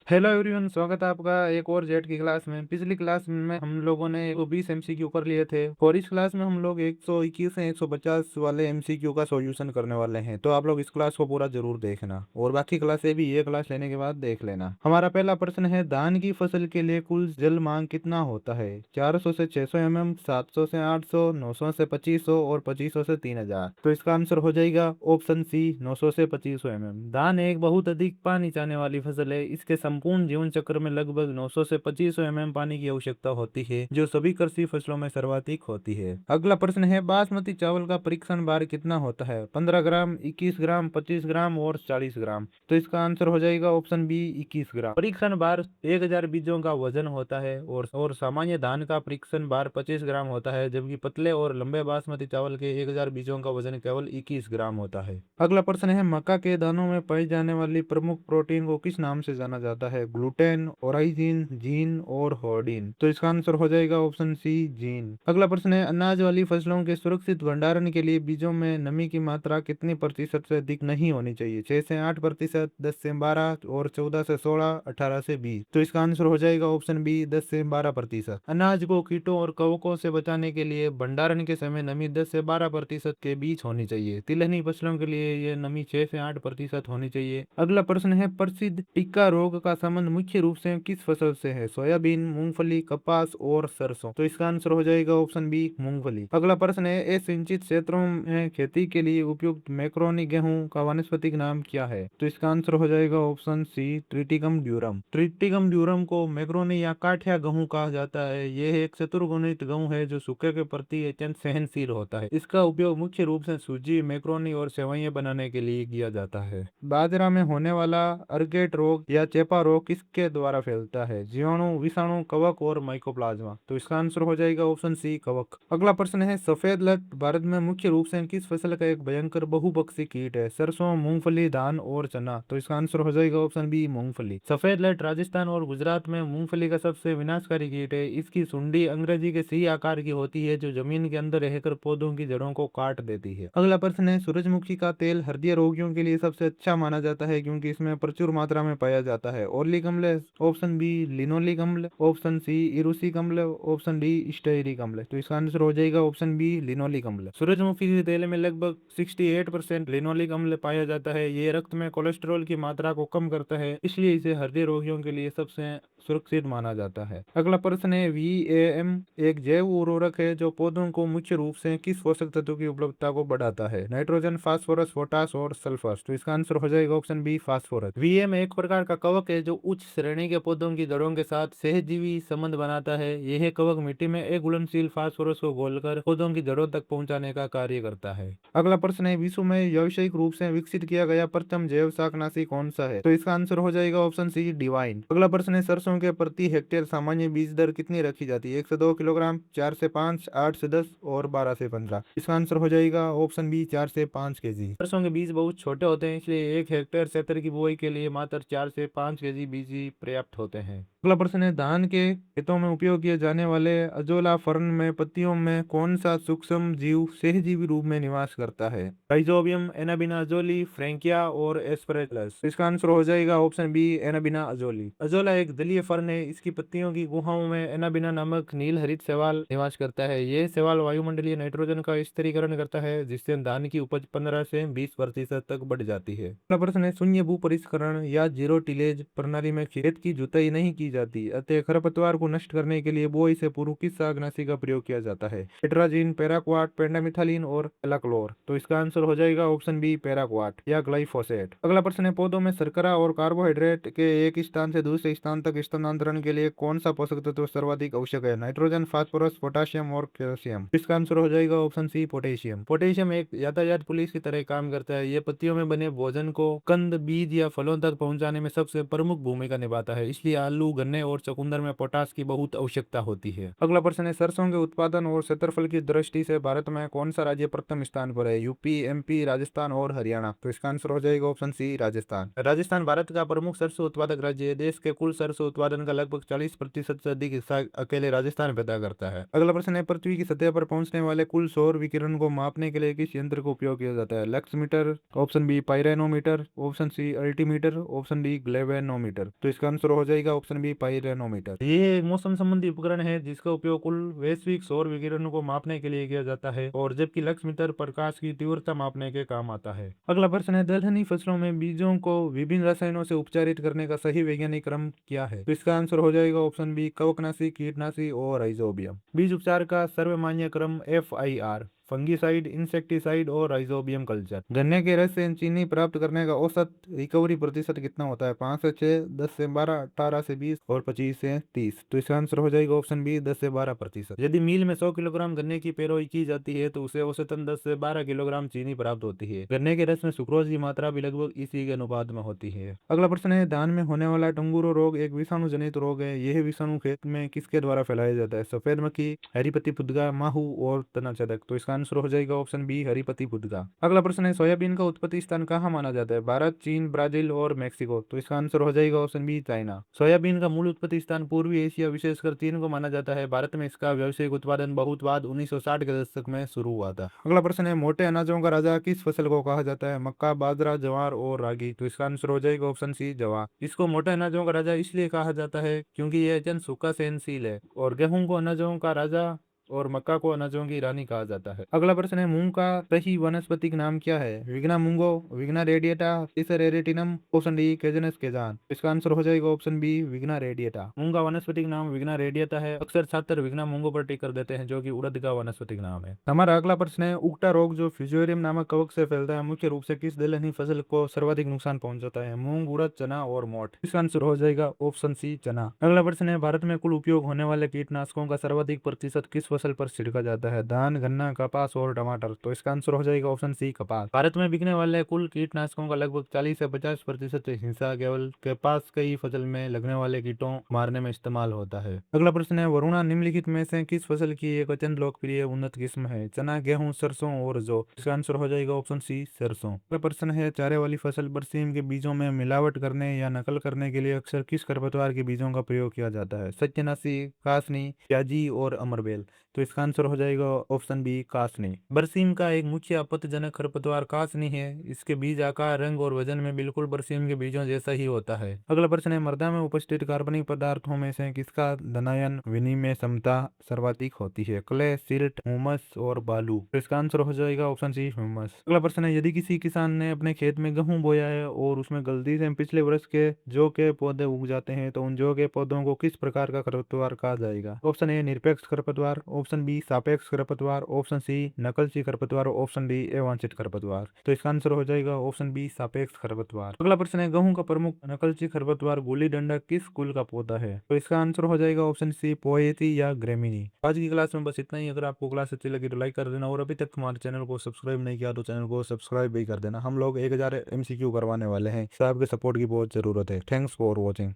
Hello everyone, स्वागत है आपका एक और जेट की क्लास में। पिछली क्लास में हम लोगों ने 120 एमसीक्यू कर लिए थे और इस क्लास में हम लोग 121 से 150 वाले एमसीक्यू का सॉल्यूशन करने वाले हैं। तो आप लोग इस क्लास को पूरा जरूर देखना और बाकी क्लासें भी ये क्लास लेने के बाद देख लेना। हमारा पहला प्रश्न है, धान की फसल के लिए कुल जल मांग कितना होता है? 400 से 600 mm, 700 से 800, 900 से 2500 और 2500 से 3000। तो इसका आंसर हो जाएगा ऑप्शन सी, 900 से 2500 mm। धान एक बहुत अधिक पानी चाहने वाली फसल है। इसके संपूर्ण जीवन चक्र में लगभग 900 से 2500 mm पानी की आवश्यकता होती है, जो सभी कृषि फसलों में सर्वाधिक होती है। अगला प्रश्न है, बासमती चावल का परीक्षण भार कितना होता है? 15 ग्राम, 21 ग्राम, 25 ग्राम और 40 ग्राम। तो इसका आंसर हो जाएगा ऑप्शन बी, 21 ग्राम। परीक्षण भार 1000 बीजों का वजन होता है और सामान्य धान का परीक्षण भार 25 ग्राम होता है, जबकि पतले और लंबे बासमती चावल के 1000 बीजों का वजन केवल 21 ग्राम होता है। अगला प्रश्न है, मक्का के दानों में पाई जाने वाली प्रमुख प्रोटीन को किस नाम से जाना जाता है? ग्लूटेन, ओराइजिन, जीन और होर्डिन। तो इसका आंसर हो जाएगा ऑप्शन सी, जीन। अगला प्रश्न है, अनाज वाली फसलों के सुरक्षित भंडारण के लिए बीजों में नमी की मात्रा कितनी प्रतिशत से अधिक नहीं होनी चाहिए? 6 से 8%, 10 से 12 और 14 से 16, 18 से 20। तो इसका आंसर हो जाएगा ऑप्शन बी, 10 से 12%। अनाज को कीटों और कवकों से बचाने के लिए भंडारण के समय नमी 10 से 12% के बीच होनी चाहिए। तिलहनी फसलों के लिए ये नमी 6 से 8% होनी चाहिए। अगला प्रश्न है, प्रसिद्ध टिक्का रोग का संबंध मुख्य रूप से किस फसल से है? सोयाबीन, मूंगफली, कपास और सरसों। तो इसका आंसर हो जाएगा ऑप्शन बी, मूंगफली। अगला प्रश्न है, असिंचित क्षेत्रों में खेती के लिए उपयुक्त मैक्रोनी गेहूं का वानस्पतिक नाम क्या है? तो इसका आंसर हो जाएगा option C, Triticum durum. Triticum durum को मैक्रोनी या काठिया गेहूं कहा जाता है। यह एक चतुर्गुणित गेहूं है जो सूखे के प्रति अत्यंत सहनशील होता है। इसका उपयोग मुख्य रूप से सूजी, मैक्रोनी और सेवइयां बनाने के लिए किया जाता है। बाजरा में होने वाला अर्गेट रोग या चेपा रोग किसके द्वारा फैलता है? जीवाणु, विषाणु, कवक और माइकोप्लाज्मा। तो इसका आंसर हो जाएगा ऑप्शन सी, कवक। अगला प्रश्न है, सफेद लट भारत में मुख्य रूप से किस फसल का एक भयंकर बहुपक्षी कीट है? सरसों, मूंगफली, धान और चना। तो इसका आंसर हो जाएगा ऑप्शन बी, मूंगफली। सफेद लट राजस्थान और गुजरात में मूंगफली का सबसे विनाशकारी कीट है। इसकी सुंडी अंग्रेजी के सी आकार की होती है, जो जमीन के अंदर रहकर पौधों की जड़ों को काट देती है। अगला प्रश्न है, सूरजमुखी का तेल हृदय रोगियों के लिए सबसे अच्छा माना जाता है क्योंकि इसमें प्रचुर मात्रा में पाया जाता है। ओलिक अम्ल, ऑप्शन बी लिनोलिक अम्ल, ऑप्शन सी इरुसिक अम्ल, ऑप्शन डी स्टेरिक अम्ल। तो इसका आंसर हो जाएगा ऑप्शन बी, लिनोलिक अम्ल। सूरजमुखी के तेल में लगभग 68% लिनोलिक अम्ल पाया जाता है। ये रक्त में कोलेस्ट्रॉल की मात्रा को कम करता है, इसलिए इसे हृदय रोगियों के लिए सबसे सुरक्षित माना जाता है। अगला प्रश्न है, VAM एक जैव उर्वरक है जो पौधों को मुख्य रूप से किस पोषक तत्व की उपलब्धता को बढ़ाता है? नाइट्रोजन, फास्फोरस, पोटास और सल्फर। तो इसका आंसर हो जाएगा ऑप्शन बी, फास्फोरस। VAM एक प्रकार का कवक है जो उच्च श्रेणी के पौधों की जड़ों के साथ सहजीवी संबंध बनाता है। यह कवक मिट्टी में अघुलनशील फास्फोरस को घोलकर पौधों की जड़ों तक पहुंचाने का कार्य करता है। अगला प्रश्न है, विश्व में व्यावसायिक रूप से विकसित किया गया प्रथम जैव शाकनाशी कौन सा है? तो इसका आंसर हो जाएगा ऑप्शन सी, डिवाइन। अगला प्रश्न है, सरसों के प्रति हेक्टेयर सामान्य बीज दर कितनी रखी जाती है? 1 से 2 किलोग्राम, 4 से 5, 8 से 10 और 12 से 15। इसका आंसर हो जाएगा ऑप्शन बी, 4 से 5 केजी। सरसों के बीज बहुत छोटे होते हैं, इसलिए 1 हेक्टेयर क्षेत्र की बुआई के लिए मात्र 4 से 5 केजी बीज ही पर्याप्त होते हैं। अगला प्रश्न है, धान के खेतों में उपयोग किए जाने वाले अजोला फर्न में पत्तियों में कौन सा सूक्ष्म जीव सहजीवी रूप में निवास करता है? राइजोबियम, एनाबिना अजोली, फ्रैंकिया और एस्परेगस। इसका आंसर हो जाएगा option B, Anabaena Ajoli. Azolla एक दलीय फर्न है। इसकी पत्तियों की गुहाओं में एनाबिना नामक नील हरित शैवाल निवास करता है। यह शैवाल वायुमंडलीय नाइट्रोजन का स्थिरीकरण करता है, जिससे धान की उपज 15 से 20% तक बढ़ जाती है। अगला प्रश्न है, शून्य भू परिष्करण या जीरो टिलेज प्रणाली में खेत की जुताई नहीं की जाती, अतः खरपतवार को नष्ट करने के लिए बुआई से पूर्व किस शाकनाशी का प्रयोग किया जाता है? टेट्राजीन, पैराक्वाट, पेंडामिथालिन और एलाक्लोर। तो इसका आंसर हो जाएगा ऑप्शन बी, पैराक्वाट या ग्लाइफोसेट। अगला प्रश्न है, पौधों में शर्करा और कार्बोहाइड्रेट के एक स्थान से दूसरे स्थान तक स्थानांतरण के लिए कौन सा पोषक तत्व सर्वाधिक आवश्यक है? नाइट्रोजन, फास्फोरस, पोटाशियम और कैल्शियम। इसका आंसर हो जाएगा ऑप्शन सी, पोटेशियम। पोटेशियम एक यातायात पुलिस की तरह काम करता है। ये पत्तियों में बने भोजन को कंद, बीज या फलों तक पहुंचाने में सबसे प्रमुख भूमिका निभाता है, इसलिए आलू, गन्ने और चुकंदर में पोटाश की बहुत आवश्यकता होती है। अगला प्रश्न है, सरसों के उत्पादन और क्षेत्रफल की दृष्टि से भारत में कौन सा राज्य प्रथम स्थान पर है? यूपी, MP, राजस्थान और हरियाणा। तो इसका आंसर हो जाएगा ऑप्शन सी, राजस्थान। राजस्थान भारत का प्रमुख सरसों उत्पादक राज्य है। देश के कुल सरसों उत्पादन का लगभग 40% से अधिक हिस्सा अकेले राजस्थान पैदा करता है। अगला प्रश्न है, पृथ्वी की सतह पर पहुंचने वाले कुल सौर विकिरण को मापने के लिए किस यंत्र का उपयोग किया जाता है? Lux meter, option B pyranometer, option C altimeter, option D galvanometer. Pyranometer. तो इसका आंसर हो जाएगा ऑप्शन बी पाइरेनोमीटर। ये एक मौसम संबंधी उपकरण है जिसका उपयोग कुल वैश्विक सौर विकिरण को मापने के लिए किया जाता है, और जबकि लक्स मीटर प्रकाश की तीव्रता मापने के काम आता है। अगला प्रश्न है, दलहनी फसलों में बीजों को विभिन्न रसायनों से उपचारित करने का सही वैज्ञानिक क्रम क्या है? तो इसका आंसर हो जाएगा ऑप्शन बी कवकनाशी, कीटनाशी और राइजोबियम। बीज उपचार का सर्वमान्य क्रम FIR, फंगीसाइड, इंसेक्टिसाइड और राइजोबियम कल्चर। गन्ने के रस से चीनी प्राप्त करने का औसत रिकवरी प्रतिशत कितना होता है? 5 से 6, 10 से 12, 18 से 20 और 25 से 30। तो इसका आंसर हो जाएगा ऑप्शन बी 10 से 12%। यदि मील में 100 किलोग्राम गन्ने की पेरोई की जाती है तो उसे औसतन 10 से 12 किलोग्राम चीनी प्राप्त होती है। गन्ने के रस में सुक्रोज की मात्रा भी लगभग इसी के अनुपात में होती है। अगला प्रश्न है, धान में होने वाला टंगूरो रोग एक विषाणु जनित रोग है। यह विषाणु खेत में किसके द्वारा फैलाया जाता है? सफेद मक्खी, हरीपत्ती फुदका, माहू और तना छेदक। तो इसका आंसर हो जाएगा ऑप्शन बी हरीपत्ती फुदका। अगला प्रश्न है, सोयाबीन का उत्पत्ति स्थान कहाँ माना जाता है? भारत, चीन, ब्राजील और मैक्सिको। तो इसका आंसर हो जाएगा ऑप्शन बी चाइना। सोयाबीन का मूल उत्पत्ति स्थान पूर्वी एशिया विशेषकर चीन को माना जाता है। भारत में इसका व्यावसायिक उत्पादन बहुत बाद 1960 के दशक में शुरू हुआ था। अगला प्रश्न है, मोटे अनाजों का राजा किस फसल को कहा जाता है? मक्का, बाजरा, ज्वार और रागी। तो इसका आंसर हो जाएगा ऑप्शन सी ज्वार। इसको मोटे अनाजों का राजा इसलिए कहा जाता है क्योंकि यह अत्यंत सूखा सहनशील है, और गेहूं को अनाजों का राजा और मक्का को अनाजों की रानी कहा जाता है। अगला प्रश्न है, मूंग का सही वानस्पतिक नाम क्या है? विग्ना मूंगो, विग्ना रेडिएटा, टिसर एरेटिनम, ऑप्शन डी केजनस केजान। इसका आंसर हो जाएगा ऑप्शन बी विग्ना रेडिएटा। मूंग का वानस्पतिक नाम विग्ना रेडिएटा है। अक्सर छात्र विग्ना मूंगो पर टिक कर देते हैं, जो कि उड़द का वानस्पतिक नाम है। हमारा अगला प्रश्न है, उगटा रोग जो फ्यूजेरियम नामक कवक से फैलता है मुख्य रूप से किस दलहनी फसल को सर्वाधिक नुकसान पहुंचाता है? मूंग, उड़द, चना और मोठ। इसका आंसर हो जाएगा ऑप्शन सी चना। अगला प्रश्न है, भारत में कुल उपयोग होने वाले कीटनाशकों का सर्वाधिक प्रतिशत किस फसल पर छिड़का जाता है? धान, गन्ना, कपास और टमाटर। तो इसका आंसर हो जाएगा ऑप्शन सी कपास। भारत में बिकने वाले कुल कीटनाशकों का लगभग 40 से 50% हिस्सा केवल कपास की फसल में लगने वाले कीटों मारने में इस्तेमाल होता है। अगला प्रश्न है, वरुणा निम्नलिखित में से किस फसल की एक अत्यंत लोकप्रिय उन्नत किस्म है? चना, गेहूं, सरसों और जौ। इसका आंसर हो जाएगा ऑप्शन सी सरसों। अगला प्रश्न है, चारे वाली फसल बरसीम के बीजों में मिलावट करने या नकल करने के लिए अक्सर किस खरपतवार के बीजों का प्रयोग किया जाता है? सत्यानाशी, कासनी, प्याजी और अमरबेल। तो इसका आंसर हो जाएगा ऑप्शन बी कासनी। बरसीम का एक मुख्य आपत्तिजनक खरपतवार कासनी है। इसके बीज आकार, रंग और वजन में बिल्कुल बरसीम के बीजों जैसा ही होता है। अगला प्रश्न है, मृदा में उपस्थित कार्बनिक पदार्थों में से किसका धनायन विनिमय क्षमता सर्वाधिक होती है? क्ले, सिल्ट, ह्यूमस और बालू। तो इसका आंसर हो जाएगा ऑप्शन सी ह्यूमस। अगला प्रश्न है, यदि किसी किसान ने अपने खेत में गेहूं बोया है और उसमें गलती से पिछले वर्ष के जौ के पौधे उग जाते हैं, तो उन जौ के पौधों को किस प्रकार का खरपतवार कहा जाएगा? ऑप्शन ए निरपेक्ष खरपतवार, ऑप्शन बी सापेक्ष खरपतवार, ऑप्शन सी नकलची खरपतवार, ऑप्शन डी अवांछित खरपतवार। तो इसका आंसर हो जाएगा ऑप्शन बी सापेक्ष खरपतवार। अगला प्रश्न है, गेहूं का प्रमुख नकलची खरपतवार गुली डंडा किस कुल का पौधा है? तो इसका आंसर हो जाएगा ऑप्शन सी पोएसी या ग्रेमिनी। आज की क्लास में बस इतना ही। अगर आपको क्लास अच्छी लगी तो लाइक कर देना, और अभी तक हमारे चैनल को सब्सक्राइब नहीं किया तो चैनल को सब्सक्राइब भी कर देना। हम लोग 1000 MCQ करवाने वाले हैं, तो आपके सपोर्ट की बहुत जरूरत है। Thanks for watching.